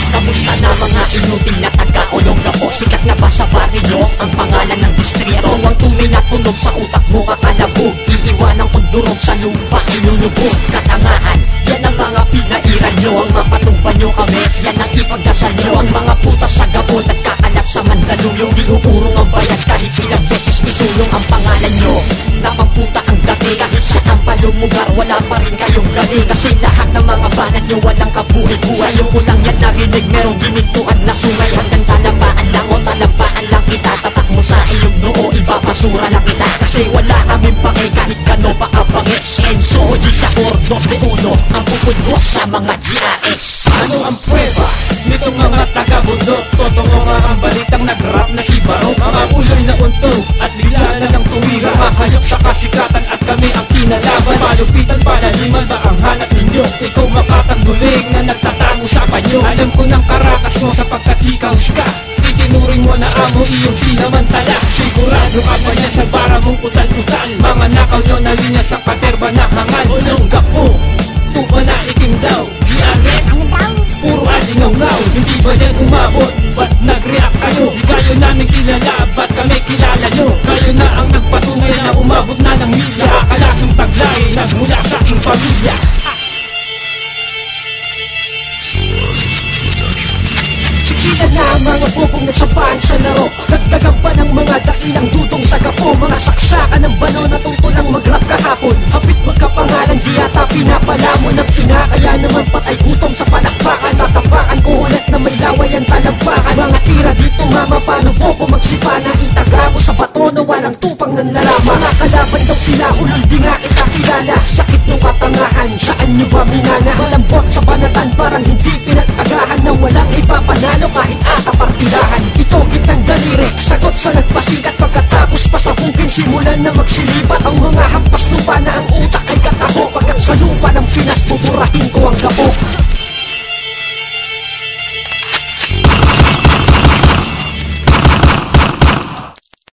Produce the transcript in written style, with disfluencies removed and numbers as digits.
Kamusta na mga inutil na taga-Olong Gapo? Sikat na ba sa baryo ang pangalan ng distrito? Ang tunay na tunog sa utak mo kakalabog, iiwanan kong durog sa lupa, ilulubog. Katangahan, yan ang mga pinairan nyo. Ang mapatumba nyo kami, yan ang ipagdasal nyo. Ang mga putas sa Gabon at kakalat sa Mandaluyong, di uurong ang bayad kahit ilang beses isulong ang pangalan nyo. Napamputa ang dati, kahit sa tampalong lugar wala pa rin kayong galing. Kasi lahat ng mga banat nyo walang kabuhay-buhay. Sa'yo ko lang yan narinig, merong ginintuan na sungay. Hanggang talampaan lang o talampaan lang kita. Tatak mo sa iyong noo, ibabasura lang kita. Kasi wala kaming pake kahit gano pa kapangit. Enzo o Gisacor, 2-1 ang pupudbo sa mga GIS. Ano ang prueba nitong mga taga-bundok? Totoo nga ang balitang nag-rap na si Barok. Mga uloy na untog at bigla na lang tumira. Mahayop sa kasikatan at kami ang kinalaban. Palupitan, panaliman ba ang hanap ninyo? Ikaw makatangguling na nagtatango sa panyo. Alam ko ng karakas mo sapagkat ikaw ska. Itinuring mo na amo iyong sinamantala. Sigurado ka pa niya sa bara mong utal-utal. Mga nakaw nyo na linya sa katerba na hangal. Olong Gapo, tuba na itim daw. GRS, puro alingaw-ngaw. Hindi ba yan umabot? Ba't nag-react kayo? Di kayo namin kilala, ba't kami kilala nyo? Kayo na ang nagpatunay na umabot na ng milya. Akalasong taglay, nagmula sa aking pamilya. Sila na ang mga bobong nagsapaan sa laro. Dagdagan pa ng mga dakilang dudong sa Gapo. Mga saksakan ng bano na tutulang mag-rap kahapon. Hapit magkapangalan, di yata pinapalamon ng ina. Kaya naman patay gutom sa palakpakan. Tatapakan ko ulit na may laway ang talampakan. Mga tira dito mama, paano bobo magsipana? Itaga mo sa bato na walang tupang ng larama. Mga kalaban daw sila, ulol di nga kita kilala. Sakit ng katangahan, saan nyo ba minana? Malambot sa banatan, parang hindi pinag-agahan. Na walang ipapanalo kahit atapartidahan. Ito kitang daliri, sagot sa nagpasikat. Pagkatapos pasabugin, simulan na magsilipat. Ang mga hampas lupa na ang utak ay kataho. Pagkat sa lupa ng Pinas, buburahin ko ang Gapo.